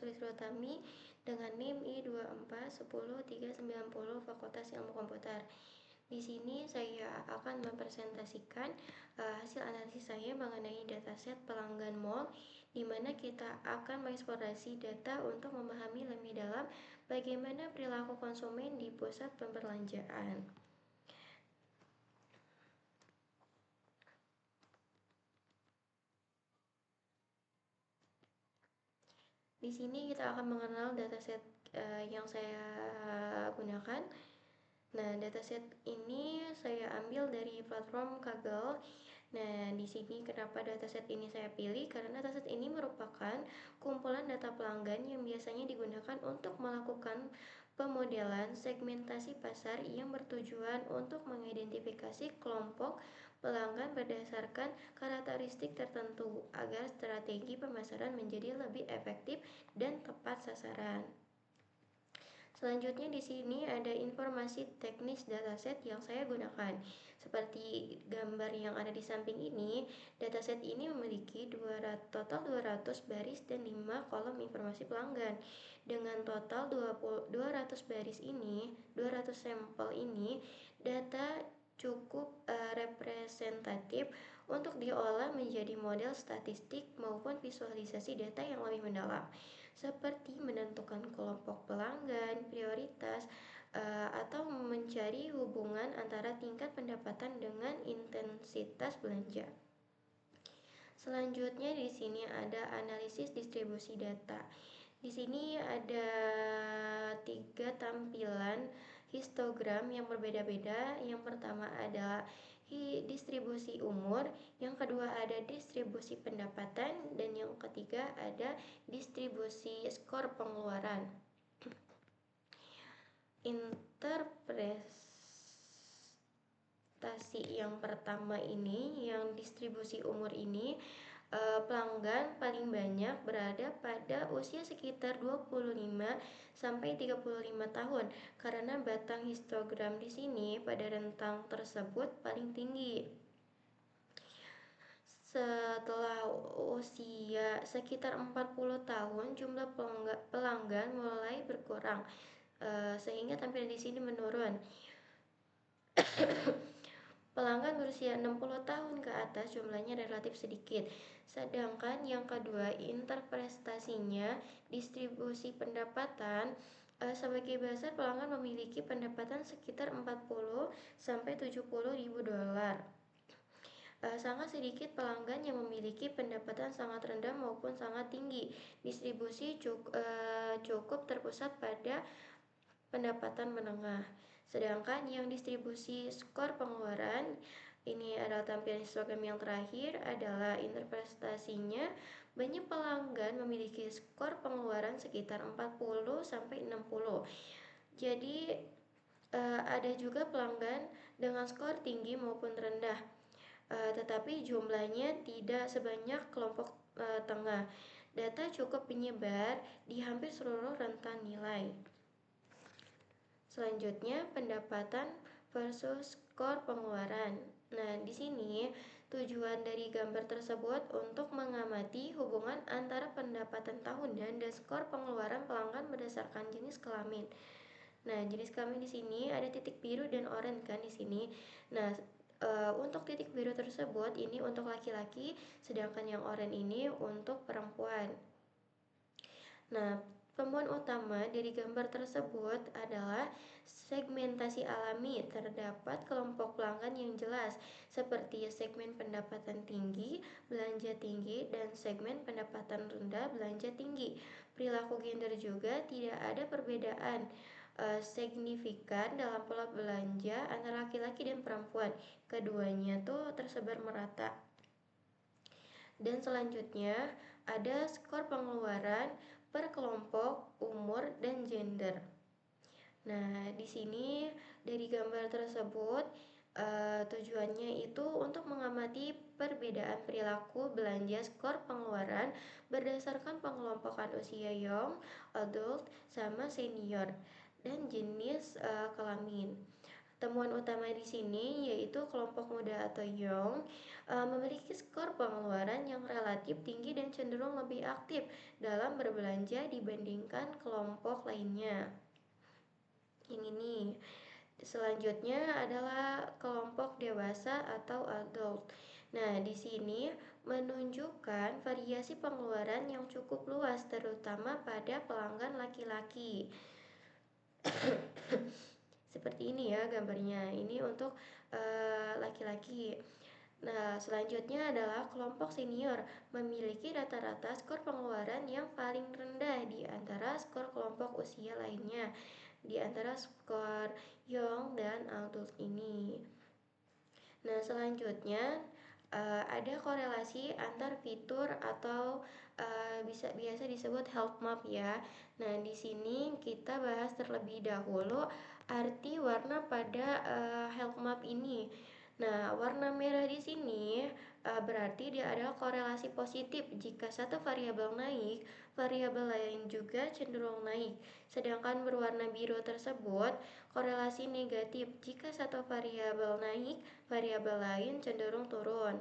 Utami dengan NIM I2410390 Fakultas Ilmu Komputer. Di sini saya akan mempresentasikan hasil analisis saya mengenai dataset pelanggan mall, di mana kita akan mengeksplorasi data untuk memahami lebih dalam bagaimana perilaku konsumen di pusat perbelanjaan. Di sini kita akan mengenal dataset yang saya gunakan. Nah, dataset ini saya ambil dari platform Kaggle. Nah, di sini kenapa dataset ini saya pilih? Karena dataset ini merupakan kumpulan data pelanggan yang biasanya digunakan untuk melakukan pemodelan segmentasi pasar yang bertujuan untuk mengidentifikasi kelompok pelanggan berdasarkan karakteristik tertentu agar strategi pemasaran menjadi lebih efektif dan tepat sasaran. Selanjutnya di sini ada informasi teknis dataset yang saya gunakan. Seperti gambar yang ada di samping ini, dataset ini memiliki total 200 baris dan 5 kolom informasi pelanggan. Dengan total 200 baris ini, 200 sampel ini, data cukup representatif untuk diolah menjadi model statistik maupun visualisasi data yang lebih mendalam, seperti menentukan kelompok pelanggan, prioritas, atau mencari hubungan antara tingkat pendapatan dengan intensitas belanja. Selanjutnya di sini ada analisis distribusi data. Di sini ada 3 tampilan histogram yang berbeda-beda. Yang pertama adalah distribusi umur, yang kedua ada distribusi pendapatan, dan yang ketiga ada distribusi skor pengeluaran. Interpretasi yang pertama ini, yang distribusi umur ini, pelanggan paling banyak berada pada usia sekitar 25 sampai 35 tahun karena batang histogram di sini pada rentang tersebut paling tinggi. Setelah usia sekitar 40 tahun, jumlah pelanggan mulai berkurang, sehingga tampilan di sini menurun. Pelanggan berusia 60 tahun ke atas jumlahnya relatif sedikit. Sedangkan yang kedua, interpretasinya distribusi pendapatan, sebagai besar pelanggan memiliki pendapatan sekitar 40 sampai 70 ribu dolar. Sangat sedikit pelanggan yang memiliki pendapatan sangat rendah maupun sangat tinggi. Distribusi cukup terpusat pada pendapatan menengah. Sedangkan yang distribusi skor pengeluaran, ini adalah tampilan histogram yang terakhir, adalah interpretasinya banyak pelanggan memiliki skor pengeluaran sekitar 40 sampai 60. Jadi ada juga pelanggan dengan skor tinggi maupun rendah, tetapi jumlahnya tidak sebanyak kelompok tengah. Data cukup menyebar di hampir seluruh rentang nilai. Selanjutnya, pendapatan versus skor pengeluaran. Nah, di sini tujuan dari gambar tersebut untuk mengamati hubungan antara pendapatan tahunan dan skor pengeluaran pelanggan berdasarkan jenis kelamin. Nah, jenis kelamin di sini ada titik biru dan oranye kan di sini. Nah, untuk titik biru tersebut ini untuk laki-laki, sedangkan yang oranye ini untuk perempuan. Nah, temuan utama dari gambar tersebut adalah segmentasi alami. Terdapat kelompok pelanggan yang jelas, seperti segmen pendapatan tinggi, belanja tinggi, dan segmen pendapatan rendah, belanja tinggi. Perilaku gender juga tidak ada perbedaan signifikan dalam pola belanja antara laki-laki dan perempuan. Keduanya tuh tersebar merata. Dan selanjutnya ada skor pengeluaran per kelompok, umur, dan gender. Nah, di sini dari gambar tersebut tujuannya itu untuk mengamati perbedaan perilaku belanja skor pengeluaran berdasarkan pengelompokan usia young, adult, sama senior, dan jenis kelamin. Temuan utama di sini yaitu kelompok muda atau young memiliki skor pengeluaran yang relatif tinggi dan cenderung lebih aktif dalam berbelanja dibandingkan kelompok lainnya. Yang ini. Selanjutnya adalah kelompok dewasa atau adult. Nah, di sini menunjukkan variasi pengeluaran yang cukup luas terutama pada pelanggan laki-laki. Seperti ini ya gambarnya. Ini untuk laki-laki. Nah, selanjutnya adalah kelompok senior memiliki rata-rata skor pengeluaran yang paling rendah di antara skor kelompok usia lainnya, di antara skor young dan adult ini. Nah, selanjutnya ada korelasi antar fitur atau biasa disebut health map ya. Nah, di sini kita bahas terlebih dahulu arti warna pada health map ini. Nah, warna merah di sini berarti dia adalah korelasi positif. Jika satu variabel naik, variabel lain juga cenderung naik. Sedangkan berwarna biru tersebut korelasi negatif. Jika satu variabel naik, variabel lain cenderung turun.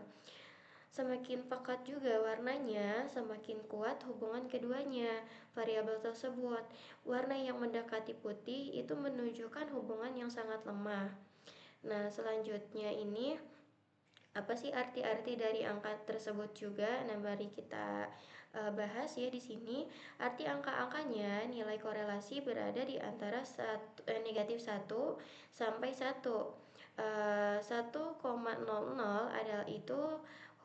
Semakin pekat juga warnanya, semakin kuat hubungan keduanya variabel tersebut. Warna yang mendekati putih itu menunjukkan hubungan yang sangat lemah. Nah, selanjutnya ini apa sih arti-arti dari angka tersebut juga? Nah, mari kita bahas ya di sini. Arti angka-angkanya nilai korelasi berada di antara negatif 1 sampai 1. 1,00 adalah itu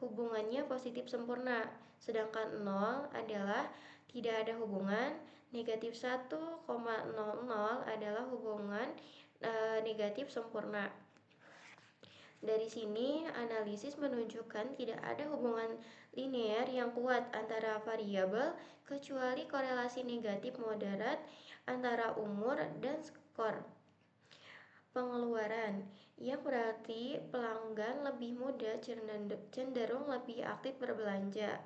hubungannya positif sempurna, sedangkan 0 adalah tidak ada hubungan. Negatif 1,00 adalah hubungan negatif sempurna. Dari sini, analisis menunjukkan tidak ada hubungan linear yang kuat antara variabel kecuali korelasi negatif moderat antara umur dan skor pengeluaran, yang berarti pelanggan lebih muda cenderung lebih aktif berbelanja.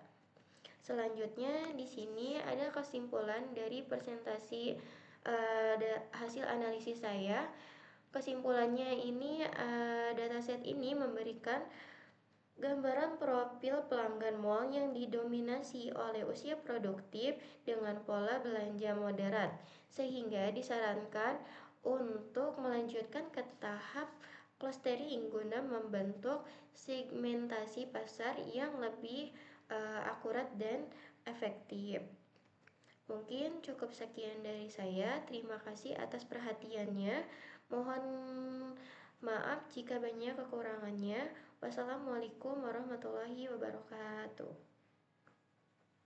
Selanjutnya di sini ada kesimpulan dari presentasi hasil analisis saya. Kesimpulannya ini dataset ini memberikan gambaran profil pelanggan mall yang didominasi oleh usia produktif dengan pola belanja moderat, sehingga disarankan untuk melanjutkan ke tahap clustering guna membentuk segmentasi pasar yang lebih akurat dan efektif. Mungkin cukup sekian dari saya. Terima kasih atas perhatiannya. Mohon maaf jika banyak kekurangannya. Wassalamualaikum warahmatullahi wabarakatuh.